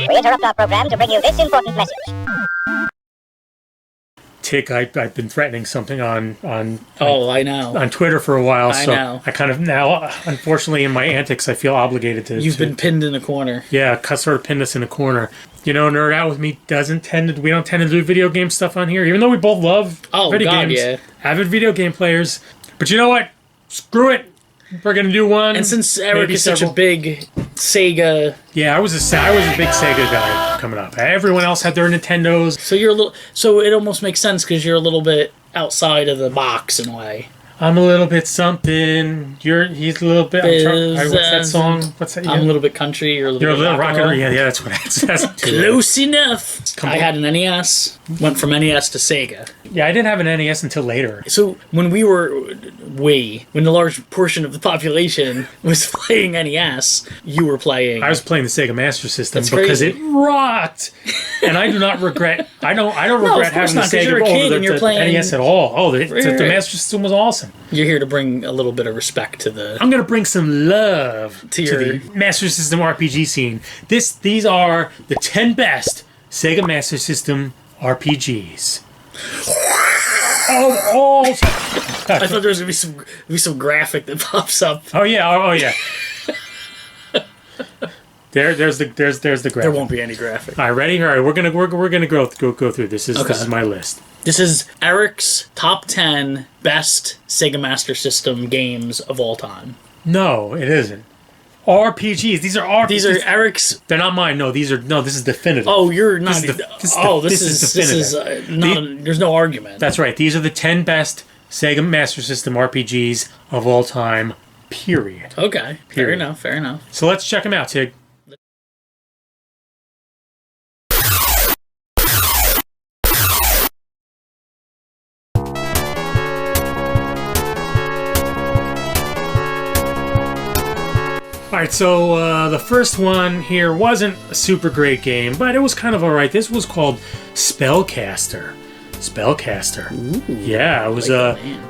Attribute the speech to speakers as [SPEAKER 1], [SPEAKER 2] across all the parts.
[SPEAKER 1] We interrupt our program to bring you this important message.
[SPEAKER 2] Tig, I've been threatening something on
[SPEAKER 3] I know.
[SPEAKER 2] on Twitter for a while,
[SPEAKER 3] I
[SPEAKER 2] so
[SPEAKER 3] know.
[SPEAKER 2] I kind of now, unfortunately, in my antics, I feel obligated to.
[SPEAKER 3] You've been pinned in a corner.
[SPEAKER 2] Yeah, sort of pinned us in a corner. You know, Nerd Out With Me we don't tend to do video game stuff on here, even though we both love video games.
[SPEAKER 3] Yeah.
[SPEAKER 2] Avid video game players. But you know what? Screw it. We're gonna do one.
[SPEAKER 3] And since Eric is such a big Sega,
[SPEAKER 2] I was a big Sega guy coming up. Everyone else had their Nintendos.
[SPEAKER 3] so it almost makes sense because you're a little bit outside of the box in a way.
[SPEAKER 2] I'm a little bit something. He's a little bit. What's that song? What's that?
[SPEAKER 3] I'm a little bit country. You're a little bit rock and roll.
[SPEAKER 2] Yeah, that's what it says.
[SPEAKER 3] Close enough. I had an NES. Went from NES to Sega.
[SPEAKER 2] Yeah, I didn't have an NES until later.
[SPEAKER 3] So when when the large portion of the population was playing NES, you were playing.
[SPEAKER 2] I was playing the Sega Master System because it rocked, and I do not regret. I don't regret having the Sega over the NES at all. Oh, the Master System was awesome.
[SPEAKER 3] You're here to bring a little bit of respect to the.
[SPEAKER 2] I'm gonna bring some love to the Master System RPG scene. These are the 10 best Sega Master System RPGs. I
[SPEAKER 3] thought there was gonna be some graphic that pops up.
[SPEAKER 2] Oh yeah. There's the graphic.
[SPEAKER 3] There won't be any graphic.
[SPEAKER 2] All right, ready? All right, we're gonna go through this. This is my list.
[SPEAKER 3] This is Eric's top 10 best Sega Master System games of all time.
[SPEAKER 2] No, it isn't. RPGs. These are RPGs.
[SPEAKER 3] These are Eric's.
[SPEAKER 2] They're not mine. No, this is definitive.
[SPEAKER 3] Oh, you're not.
[SPEAKER 2] This is definitive.
[SPEAKER 3] There's no argument.
[SPEAKER 2] That's right. These are the 10 best Sega Master System RPGs of all time. Period.
[SPEAKER 3] Okay. Period. Fair enough.
[SPEAKER 2] So let's check them out, Tig. Alright, so the first one here wasn't a super great game, but it was kind of alright. This was called Spellcaster.
[SPEAKER 3] Ooh,
[SPEAKER 2] yeah, it was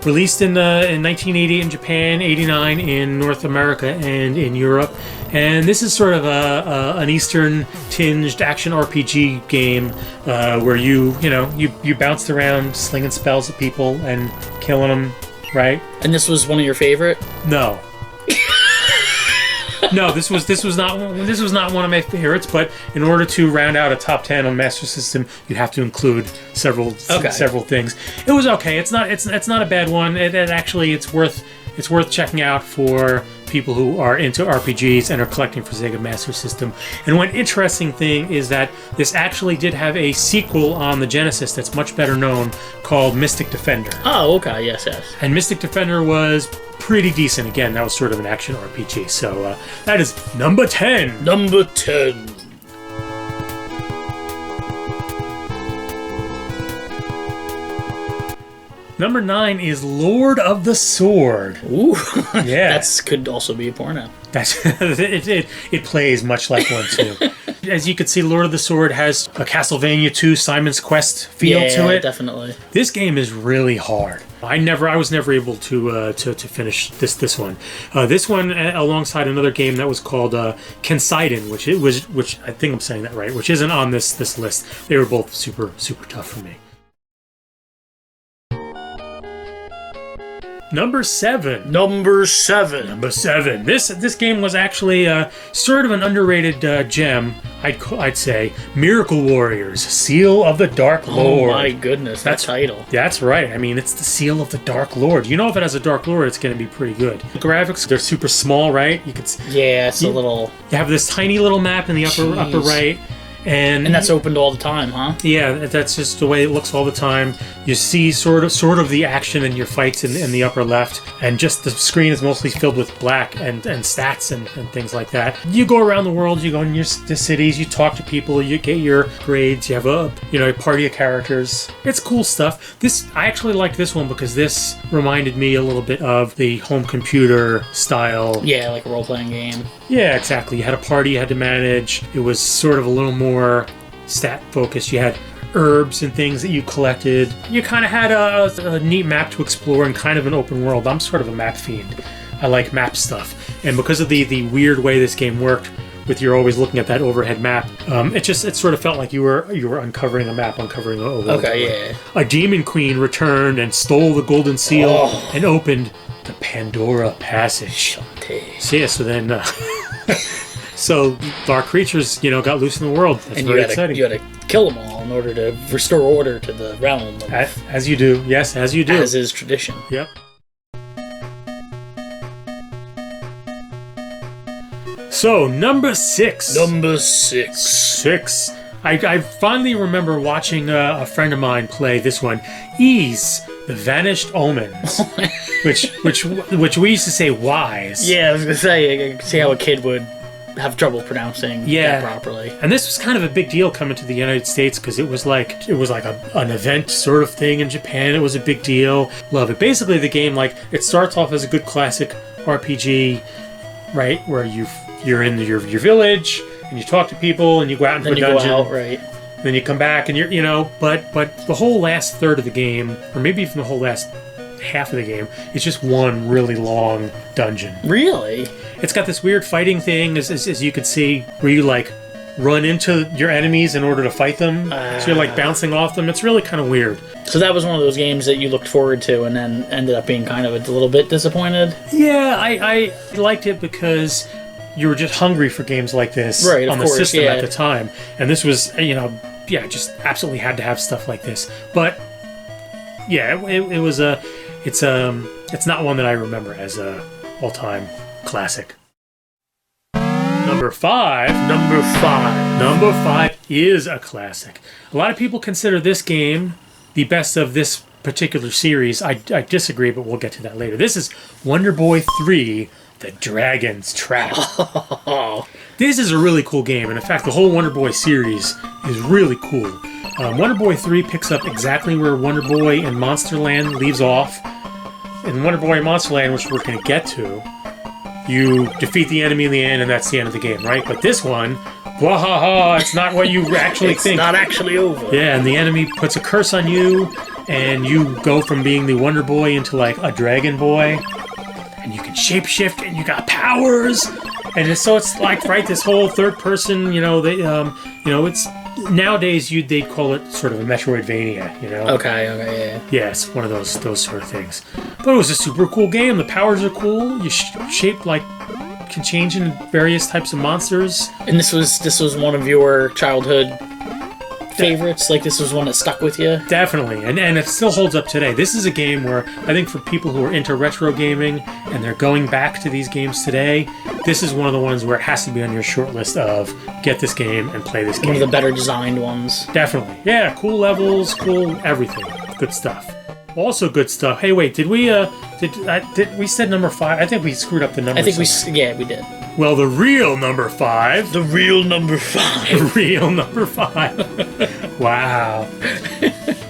[SPEAKER 2] released in 1980 in Japan, 89 in North America and in Europe. And this is sort of an Eastern-tinged action RPG game where you bounced around slinging spells at people and killing them, right?
[SPEAKER 3] And this was one of your favorite?
[SPEAKER 2] No. No, this was not one of my favorites. But in order to round out a top 10 on Master System, you have to include several things. It was okay. It's not a bad one. It's worth checking out for people who are into RPGs and are collecting for Sega Master System. And one interesting thing is that this actually did have a sequel on the Genesis that's much better known called Mystic Defender.
[SPEAKER 3] Oh, okay, yes.
[SPEAKER 2] And Mystic Defender was pretty decent. Again, that was sort of an action RPG. So that is number 10.
[SPEAKER 3] Number 10.
[SPEAKER 2] Number 9 is Lord of the Sword.
[SPEAKER 3] Ooh,
[SPEAKER 2] yeah,
[SPEAKER 3] that could also be a porno.
[SPEAKER 2] It plays much like one too. As you can see, Lord of the Sword has a Castlevania 2 Simon's Quest feel to it.
[SPEAKER 3] Yeah, definitely.
[SPEAKER 2] This game is really hard. I was never able to finish this one. This one, alongside another game that was called Kenseiden, which I think I'm saying that right, which isn't on this list. They were both super tough for me. Number 7. This game was actually sort of an underrated gem, I'd say. Miracle Warriors, Seal of the Dark Lord.
[SPEAKER 3] Oh my goodness, that title.
[SPEAKER 2] That's right. I mean, it's the Seal of the Dark Lord. You know, if it has a Dark Lord, it's going to be pretty good. The graphics, they're super small, right?
[SPEAKER 3] It's a little.
[SPEAKER 2] You have this tiny little map in the upper right. And
[SPEAKER 3] that's opened all the time, huh?
[SPEAKER 2] Yeah, that's just the way it looks all the time. You see sort of the action in your fights in the upper left, and just the screen is mostly filled with black and stats and things like that. You go around the world, you go in the cities, you talk to people, you get your grades, you have a party of characters. It's cool stuff. I actually like this one because this reminded me a little bit of the home computer style.
[SPEAKER 3] Yeah, like a role-playing game.
[SPEAKER 2] Yeah, exactly. You had a party you had to manage. It was sort of a little more stat focused. You had herbs and things that you collected. You kind of had a neat map to explore and kind of an open world. I'm sort of a map fiend. I like map stuff. And because of the weird way this game worked, with you're always looking at that overhead map. It sort of felt like you were uncovering a map, uncovering a world.
[SPEAKER 3] Okay, yeah.
[SPEAKER 2] A demon queen returned and stole the golden seal and opened the Pandora Passage. So then, so our creatures, got loose in the world. That's very exciting.
[SPEAKER 3] You had to kill them all in order to restore order to the realm.
[SPEAKER 2] As you do, yes, as you do.
[SPEAKER 3] As is tradition.
[SPEAKER 2] Yep. So, number 6.
[SPEAKER 3] Number 6.
[SPEAKER 2] 6. I finally remember watching a friend of mine play this one, Ys, The Vanished Omens, which we used to say Wise.
[SPEAKER 3] Yeah, I was gonna say, I can see how a kid would have trouble pronouncing that properly.
[SPEAKER 2] And this was kind of a big deal coming to the United States because it was like an event sort of thing in Japan. It was a big deal. Love it. Basically, the game, it starts off as a good classic RPG, right, where you're in your village and you talk to people and you go out into a dungeon.
[SPEAKER 3] Go out, right.
[SPEAKER 2] Then you come back and but the whole last third of the game, or maybe even the whole last half of the game, is just one really long dungeon.
[SPEAKER 3] Really?
[SPEAKER 2] It's got this weird fighting thing, as you can see, where you run into your enemies in order to fight them. So you're bouncing off them. It's really kind of weird.
[SPEAKER 3] So that was one of those games that you looked forward to and then ended up being kind of a little bit disappointed?
[SPEAKER 2] Yeah, I liked it because you were just hungry for games like this on the system at the time. And this was, just absolutely had to have stuff like this. But yeah, it was it's not one that I remember as a all-time classic. Number 5. Number 5 is a classic. A lot of people consider this game the best of this particular series. I disagree, but we'll get to that later. This is Wonderboy 3, The Dragon's Trap. This is a really cool game, and in fact, the whole Wonderboy series is really cool. Wonderboy 3 picks up exactly where Wonderboy in Monsterland leaves off. In Wonderboy and Monsterland, which we're going to get to, you defeat the enemy in the end, and that's the end of the game, right? But this one, wahaha, it's not what you actually think.
[SPEAKER 3] It's not actually over.
[SPEAKER 2] Yeah, and the enemy puts a curse on you, and you go from being the Wonder Boy into a Dragon Boy, and you can shapeshift, and you got powers, and it's this whole third person, it's nowadays they'd call it sort of a Metroidvania,
[SPEAKER 3] Okay, yeah.
[SPEAKER 2] Yeah, it's one of those sort of things. But it was a super cool game. The powers are cool. You shape can change into various types of monsters.
[SPEAKER 3] And this was one of your childhood favorites? This was one that stuck with you?
[SPEAKER 2] Definitely, and it still holds up today. This is a game where I think for people who are into retro gaming and they're going back to these games today, this is one of the ones where it has to be on your short list of get this game and play this game.
[SPEAKER 3] One of the better designed ones.
[SPEAKER 2] Definitely. Yeah, cool levels, cool everything. Good stuff. Also good stuff. Hey, wait, did we said number 5? I think we screwed up the number.
[SPEAKER 3] I think we did.
[SPEAKER 2] Well, the real number 5.
[SPEAKER 3] The real number 5.
[SPEAKER 2] The real number 5. Wow.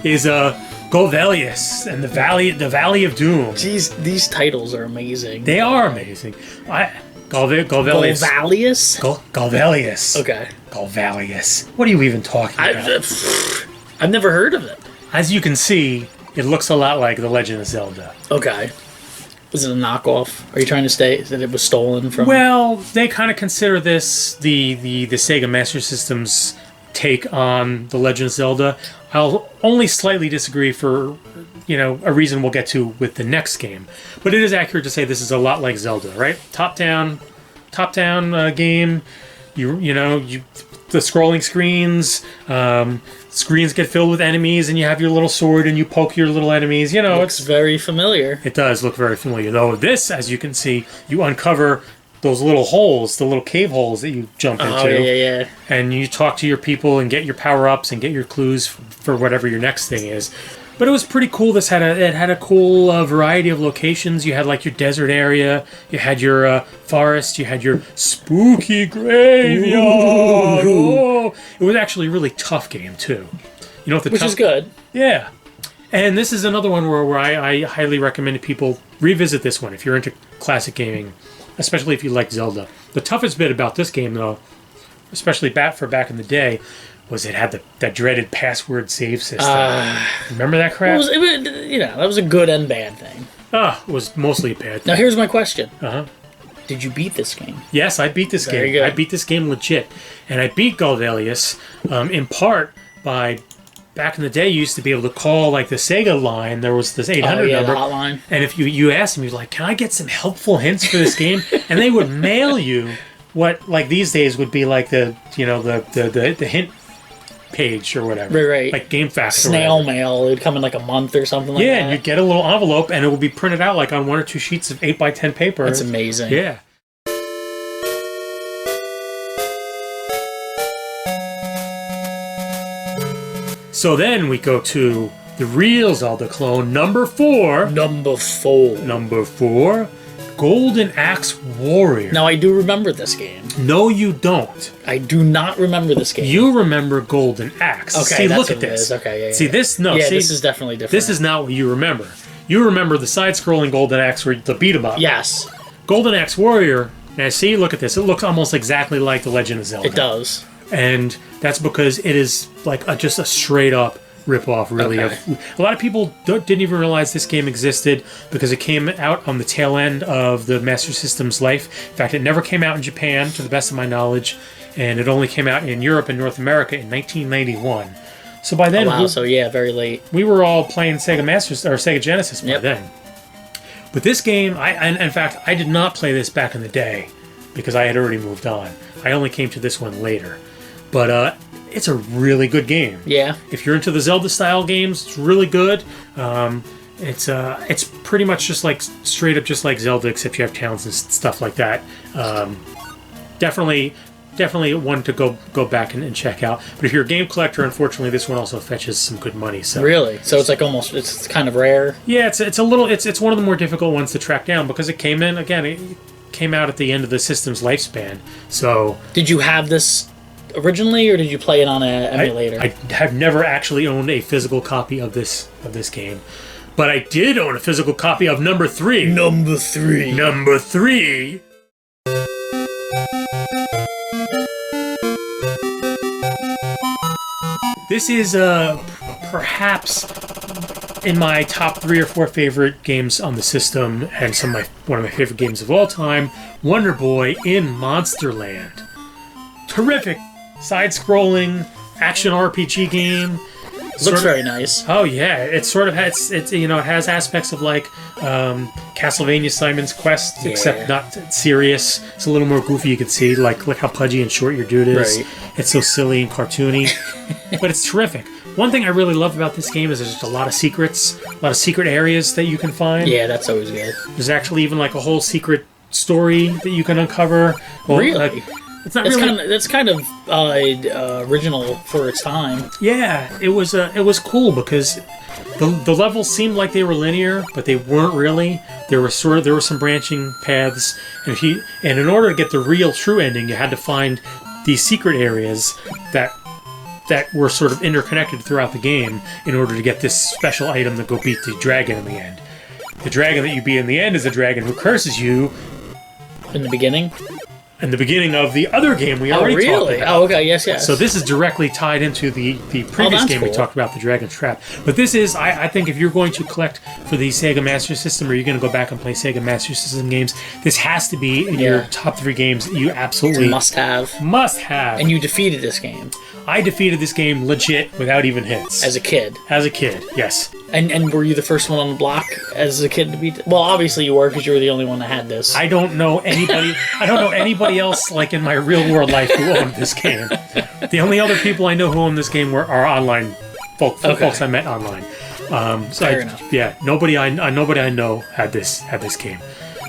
[SPEAKER 2] Is Golvelius and the Valley of Doom.
[SPEAKER 3] Jeez, these titles are amazing.
[SPEAKER 2] They are amazing. Golvelius. Golvelius.
[SPEAKER 3] Okay.
[SPEAKER 2] Golvelius. What are you even talking about?
[SPEAKER 3] I've never heard of it.
[SPEAKER 2] As you can see, it looks a lot like The Legend of Zelda.
[SPEAKER 3] Okay. Is it a knockoff? Are you trying to say that it was stolen from...
[SPEAKER 2] Well, they kind of consider this the Sega Master System's take on The Legend of Zelda. I'll only slightly disagree for, a reason we'll get to with the next game. But it is accurate to say this is a lot like Zelda, right? Top-down game. The scrolling screens, screens get filled with enemies, and you have your little sword, and you poke your little enemies.
[SPEAKER 3] Looks very familiar.
[SPEAKER 2] It does look very familiar. Though this, as you can see, you uncover those little holes, the little cave holes that you jump into.
[SPEAKER 3] Oh, yeah.
[SPEAKER 2] And you talk to your people and get your power-ups and get your clues for whatever your next thing is. But it was pretty cool. It had a cool variety of locations. You had your desert area. You had your forest. You had your spooky graveyard. Oh, it was actually a really tough game too.
[SPEAKER 3] Which is good.
[SPEAKER 2] Yeah. And this is another one where I highly recommend people revisit this one if you're into classic gaming, especially if you like Zelda. The toughest bit about this game, though, especially back in the day, was it had that dreaded password save system. Remember that crap?
[SPEAKER 3] That was a good and bad thing.
[SPEAKER 2] It was mostly a bad thing.
[SPEAKER 3] Now here's my question.
[SPEAKER 2] Uh-huh.
[SPEAKER 3] Did you beat this game?
[SPEAKER 2] Yes, I beat this
[SPEAKER 3] Very
[SPEAKER 2] game.
[SPEAKER 3] good.
[SPEAKER 2] I beat this game legit. And I beat Goldelius in part by... Back in the day, you used to be able to call like the Sega line. There was this 800 number,
[SPEAKER 3] the hotline.
[SPEAKER 2] and if you asked them, you're like, "Can I get some helpful hints for this game?" And they would mail you what, like these days, would be like the hint page or whatever,
[SPEAKER 3] Right.
[SPEAKER 2] like Game Facts.
[SPEAKER 3] Snail mail. It'd come in like a month or something like that.
[SPEAKER 2] Yeah, and you'd get a little envelope, and it would be printed out like on 1 or 2 sheets of 8x10 paper.
[SPEAKER 3] That's amazing.
[SPEAKER 2] Yeah. So then we go to the real Zelda clone, number 4.
[SPEAKER 3] Number 4.
[SPEAKER 2] Number 4, Golden Axe Warrior.
[SPEAKER 3] Now, I do remember this game.
[SPEAKER 2] No, you don't.
[SPEAKER 3] I do not remember this game.
[SPEAKER 2] You remember Golden Axe.
[SPEAKER 3] Okay,
[SPEAKER 2] see,
[SPEAKER 3] that's
[SPEAKER 2] look at
[SPEAKER 3] what it
[SPEAKER 2] this.
[SPEAKER 3] is. Okay, yeah.
[SPEAKER 2] See, this, no.
[SPEAKER 3] Yeah,
[SPEAKER 2] see,
[SPEAKER 3] this is definitely different.
[SPEAKER 2] This is not what you remember. You remember the side-scrolling Golden Axe where the beat-em-up.
[SPEAKER 3] Yes.
[SPEAKER 2] Golden Axe Warrior, now see, look at this. It looks almost exactly like The Legend of Zelda.
[SPEAKER 3] It does.
[SPEAKER 2] And that's because it is like just a straight-up rip-off, really.
[SPEAKER 3] Okay.
[SPEAKER 2] A lot of people didn't even realize this game existed because it came out on the tail end of the Master System's life. In fact, it never came out in Japan, to the best of my knowledge, and it only came out in Europe and North America in 1991. So by then,
[SPEAKER 3] very late.
[SPEAKER 2] we were all playing Sega Sega Genesis by
[SPEAKER 3] Yep.
[SPEAKER 2] then. But this game, in fact, I did not play this back in the day because I had already moved on. I only came to this one later. But it's a really good game.
[SPEAKER 3] Yeah.
[SPEAKER 2] If you're into the Zelda-style games, it's really good. It's pretty much just like straight up just like Zelda, except you have towns and stuff like that. Definitely one to go back and check out. But if you're a game collector, unfortunately, this one also fetches some good money. So
[SPEAKER 3] Really? So it's like almost, it's kind of rare?
[SPEAKER 2] yeah, it's one of the more difficult ones to track down because it came out at the end of the system's lifespan. So
[SPEAKER 3] Did you have this originally, or did you play it on an emulator?
[SPEAKER 2] I have never actually owned a physical copy of this game, but I did own a physical copy of number 3.
[SPEAKER 3] Number 3.
[SPEAKER 2] Number 3. This is perhaps in my top 3 or 4 favorite games on the system, and one of my favorite games of all time, Wonderboy in Monsterland. Terrific side-scrolling action RPG game.
[SPEAKER 3] Looks very nice.
[SPEAKER 2] Oh yeah, it sort of has it has aspects of like Castlevania Simon's Quest, except not serious. It's a little more goofy. You can see look how pudgy and short your dude is.
[SPEAKER 3] Right.
[SPEAKER 2] It's so silly and cartoony, but it's terrific. One thing I really love about this game is there's just a lot of secrets, a lot of secret areas that you can find.
[SPEAKER 3] Yeah, that's always good.
[SPEAKER 2] There's actually even like a whole secret story that you can uncover. Well,
[SPEAKER 3] Really?
[SPEAKER 2] It's not really.
[SPEAKER 3] That's kind of original for its time.
[SPEAKER 2] Yeah, it was cool because the levels seemed like they were linear, but they weren't really. There were some branching paths, and in order to get the real true ending, you had to find these secret areas that were sort of interconnected throughout the game in order to get this special item to go beat the dragon in the end. The dragon that you beat in the end is a dragon who curses you.
[SPEAKER 3] In the beginning?
[SPEAKER 2] In the beginning of the other game we already talked about.
[SPEAKER 3] Oh, okay, yes.
[SPEAKER 2] So this is directly tied into the previous game we talked about, the Dragon's Trap. But this is, I think, if you're going to collect for the Sega Master System, or you're going to go back and play Sega Master System games, this has to be in your top 3 games that you absolutely
[SPEAKER 3] must have.
[SPEAKER 2] Must have.
[SPEAKER 3] And you defeated this game.
[SPEAKER 2] I defeated this game legit without even hits.
[SPEAKER 3] As a kid.
[SPEAKER 2] As a kid, yes.
[SPEAKER 3] And were you the first one on the block as a kid to beat it? Well, obviously you were, because you were the only one that had this.
[SPEAKER 2] I don't know anybody else like in my real world life who owned this game. The only other people I know who own this game are online folks I met online.
[SPEAKER 3] Fair enough.
[SPEAKER 2] Yeah, nobody I know had this game.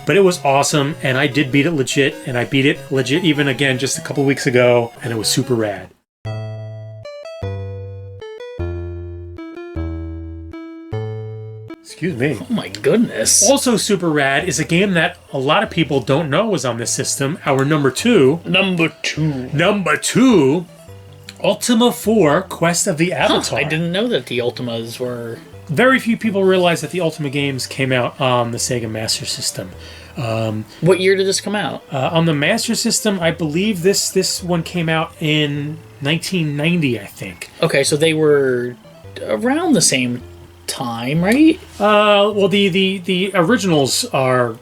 [SPEAKER 2] But it was awesome, and I did beat it legit, and I beat it legit even again just a couple weeks ago, and it was super rad. Excuse me.
[SPEAKER 3] Oh my goodness.
[SPEAKER 2] Also super rad is a game that a lot of people don't know is on this system. Our number 2.
[SPEAKER 3] Number 2.
[SPEAKER 2] Number 2, Ultima IV, Quest of the Avatar.
[SPEAKER 3] I didn't know that the Ultimas were...
[SPEAKER 2] Very few people realize that the Ultima games came out on the Sega Master System.
[SPEAKER 3] What year did this come out?
[SPEAKER 2] On the Master System, I believe this one came out in 1990, I think.
[SPEAKER 3] Okay, so they were around the same time, right?
[SPEAKER 2] Well, the originals are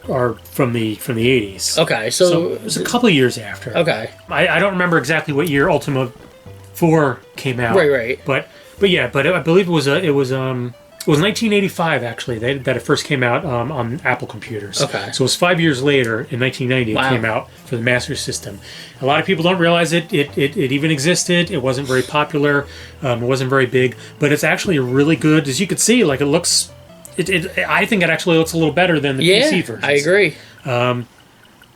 [SPEAKER 2] from the 80s.
[SPEAKER 3] Okay, so
[SPEAKER 2] it's a couple of years after.
[SPEAKER 3] Okay.
[SPEAKER 2] I don't remember exactly what year Ultima IV came out.
[SPEAKER 3] Right.
[SPEAKER 2] But I believe it was 1985 actually that it first came out on Apple computers.
[SPEAKER 3] Okay.
[SPEAKER 2] So it was 5 years later in 1990
[SPEAKER 3] Wow.
[SPEAKER 2] it came out for the Master System. A lot of people don't realize it even existed. It wasn't very popular. It wasn't very big, but it's actually really good. As you can see, like it looks. I think it actually looks a little better than the PC version.
[SPEAKER 3] I agree.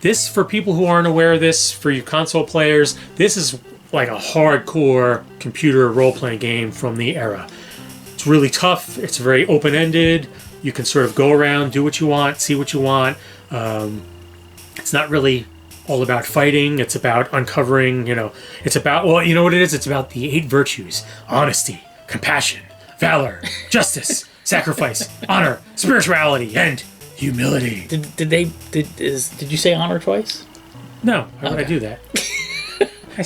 [SPEAKER 2] This, for people who aren't aware of this, for you console players, this is like a hardcore computer role-playing game from the era. It's really tough. It's very open-ended. You can sort of go around, do what you want, see what you want. It's not really all about fighting. It's about uncovering, it's about, well, you know what it is? It's about the 8 virtues: honesty, compassion, valor, justice, sacrifice, honor, spirituality, and humility.
[SPEAKER 3] Did you say honor twice?
[SPEAKER 2] No, why would I do that?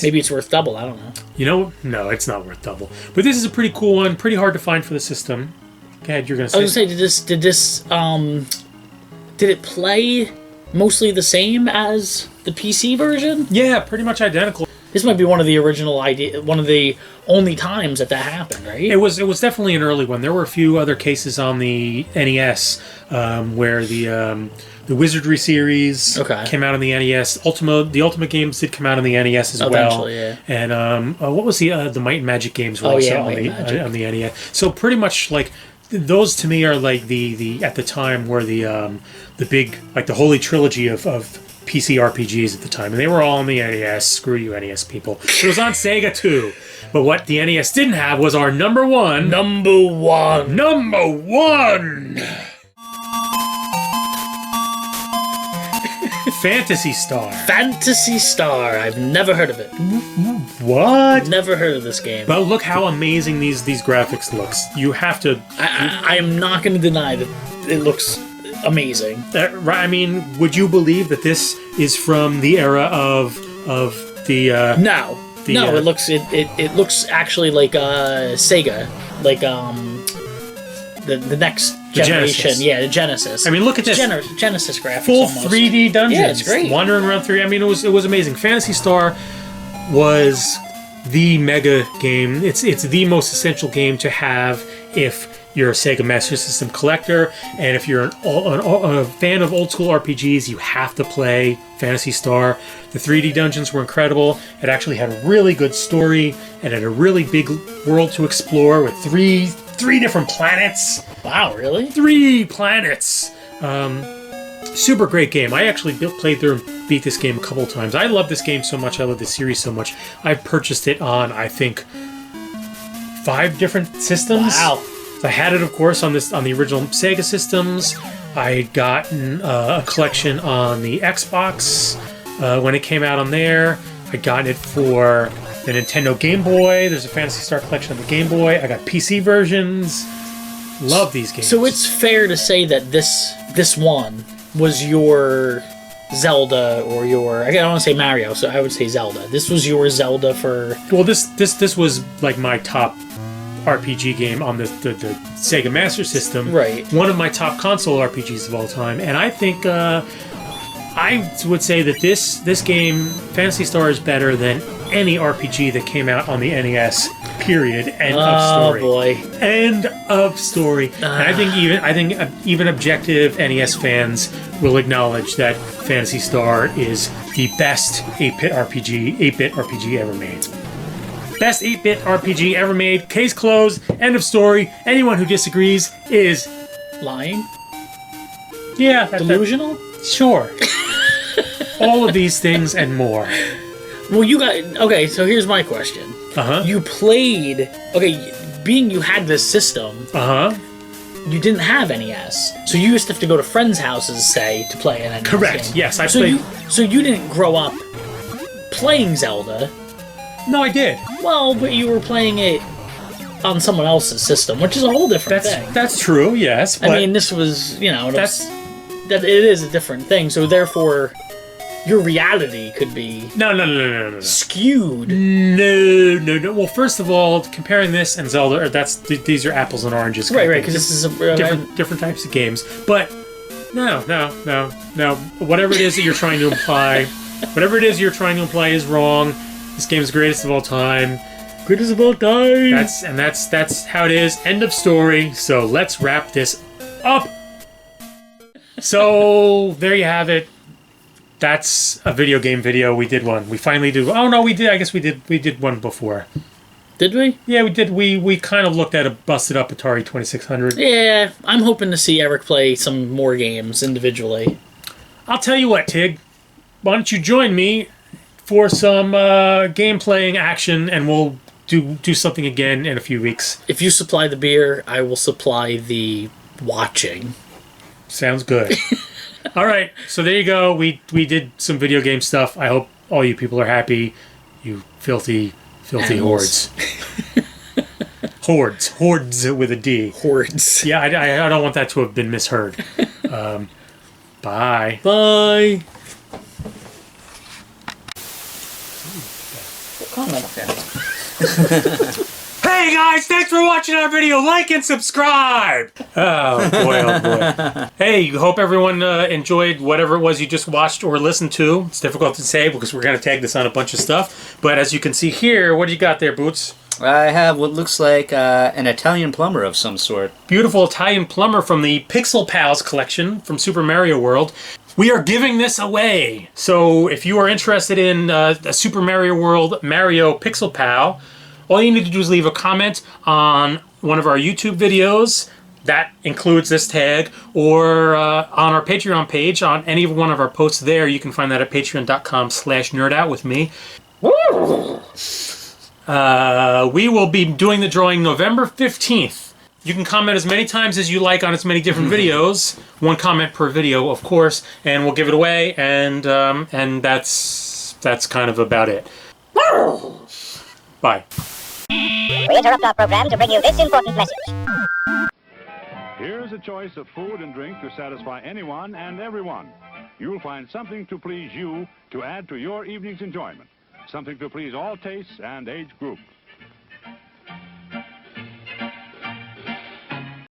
[SPEAKER 3] Maybe it's worth double. I don't know.
[SPEAKER 2] No, it's not worth double. But this is a pretty cool one. Pretty hard to find for the system. Go ahead, you're gonna say.
[SPEAKER 3] I was gonna say, did it play mostly the same as the PC version?
[SPEAKER 2] Yeah, pretty much identical.
[SPEAKER 3] This might be one of the one of the only times that happened, right?
[SPEAKER 2] It was definitely an early one. There were a few other cases on the NES where the Wizardry series came out on the NES. The Ultimate games did come out on the NES as well.
[SPEAKER 3] Yeah.
[SPEAKER 2] And what was the Might and Magic games were also on the NES. So pretty much like those to me are like the at the time were the big, like the holy trilogy of PC RPGs at the time, and they were all on the NES. Screw you, NES people. It was on Sega too. But what the NES didn't have was our number one. Phantasy Star.
[SPEAKER 3] Phantasy Star. I've never heard of it.
[SPEAKER 2] What?
[SPEAKER 3] Never heard of this game.
[SPEAKER 2] But look how amazing these graphics looks. You have to.
[SPEAKER 3] I am not going to deny that it looks amazing.
[SPEAKER 2] I mean, would you believe that this is from the era of the?
[SPEAKER 3] No. It looks actually like Sega, like the next generation.
[SPEAKER 2] Genesis.
[SPEAKER 3] Yeah, the Genesis.
[SPEAKER 2] I mean, look at this
[SPEAKER 3] Genesis graphics.
[SPEAKER 2] full
[SPEAKER 3] almost.
[SPEAKER 2] 3D dungeons.
[SPEAKER 3] Yeah, it's great.
[SPEAKER 2] Wandering around 3D. I mean, it was amazing. Phantasy Star was the mega game. It's the most essential game to have if you're a Sega Master System collector, and if you're a fan of old school RPGs, you have to play Phantasy Star. The 3D dungeons were incredible. It actually had a really good story, and had a really big world to explore with three different planets.
[SPEAKER 3] Wow, really?
[SPEAKER 2] 3 planets. Super great game. I actually played through and beat this game a couple of times. I love this game so much. I love this series so much. I've purchased it on, I think, 5 different systems.
[SPEAKER 3] Wow.
[SPEAKER 2] I had it, of course, on the original Sega systems. I had gotten a collection on the Xbox when it came out on there. I got it for the Nintendo Game Boy. There's a Phantasy Star collection on the Game Boy. I got PC versions. Love these games.
[SPEAKER 3] So it's fair to say that this one was your Zelda, or your, I don't want to say Mario, so I would say Zelda. This was your Zelda for...
[SPEAKER 2] Well, this was like my top RPG game on the Sega Master System.
[SPEAKER 3] Right.
[SPEAKER 2] One of my top console RPGs of all time. And I think I would say that this game, Phantasy Star, is better than any RPG that came out on the NES. Period. End of story.
[SPEAKER 3] Oh boy.
[SPEAKER 2] End of story. And I think even objective NES fans will acknowledge that Phantasy Star is the best 8-bit RPG ever made. Best 8-bit RPG ever made. Case closed. End of story. Anyone who disagrees is
[SPEAKER 3] lying.
[SPEAKER 2] Yeah.
[SPEAKER 3] Delusional?
[SPEAKER 2] Sure. All of these things and more.
[SPEAKER 3] Well, you got... Okay, so here's my question.
[SPEAKER 2] Uh-huh.
[SPEAKER 3] You played... Okay, being you had this system...
[SPEAKER 2] Uh-huh.
[SPEAKER 3] You didn't have NES. So you used to have to go to friends' houses, say, to play an NES
[SPEAKER 2] Correct.
[SPEAKER 3] game.
[SPEAKER 2] Yes, I played...
[SPEAKER 3] So you didn't grow up playing Zelda.
[SPEAKER 2] No, I did.
[SPEAKER 3] Well, but you were playing it on someone else's system, which is a whole different thing.
[SPEAKER 2] That's true, yes. But
[SPEAKER 3] I mean, this was, it is a different thing. So therefore, your reality could be
[SPEAKER 2] no.
[SPEAKER 3] skewed.
[SPEAKER 2] No. Well, first of all, comparing this and Zelda, these are apples and oranges.
[SPEAKER 3] Right, because this is
[SPEAKER 2] different types of games. But no. Whatever it is that you're trying to imply, is wrong. This game is the greatest of all time.
[SPEAKER 3] Greatest of all time.
[SPEAKER 2] That's how it is. End of story. So let's wrap this up. So there you have it. That's a video game video. We did one. We finally did. Oh no, we did. I guess we did. We did one before.
[SPEAKER 3] Did we?
[SPEAKER 2] Yeah, we did. We kind of looked at a busted up Atari 2600.
[SPEAKER 3] Yeah, I'm hoping to see Eric play some more games individually.
[SPEAKER 2] I'll tell you what, Tig. Why don't you join me for some game playing action, and we'll do something again in a few weeks.
[SPEAKER 3] If you supply the beer, I will supply the watching.
[SPEAKER 2] Sounds good. All right, so there you go. We did some video game stuff. I hope all you people are happy. You filthy
[SPEAKER 3] Animals.
[SPEAKER 2] hordes. Hordes with a D.
[SPEAKER 3] Hordes.
[SPEAKER 2] Yeah, I don't want that to have been misheard. Bye.
[SPEAKER 3] Bye.
[SPEAKER 2] Hey guys, thanks for watching our video. Like and subscribe. Oh boy. Hey, hope everyone enjoyed whatever it was you just watched or listened to. It's difficult to say because we're going to tag this on a bunch of stuff. But as you can see here, what do you got there, Boots?
[SPEAKER 4] I have what looks like an Italian plumber of some sort.
[SPEAKER 2] Beautiful Italian plumber from the Pixel Pals collection from Super Mario World. We are giving this away. So if you are interested in a Super Mario World Mario Pixel Pal, all you need to do is leave a comment on one of our YouTube videos. That includes this tag, or on our Patreon page, on any one of our posts there. You can find that at patreon.com/nerdoutwithme. We will be doing the drawing November 15th. You can comment as many times as you like on as many different videos. One comment per video, of course, and we'll give it away, and that's kind of about it. Bye.
[SPEAKER 1] We interrupt our program to bring you this important message.
[SPEAKER 5] Here's a choice of food and drink to satisfy anyone and everyone. You'll find something to please you to add to your evening's enjoyment. Something to please all tastes and age groups.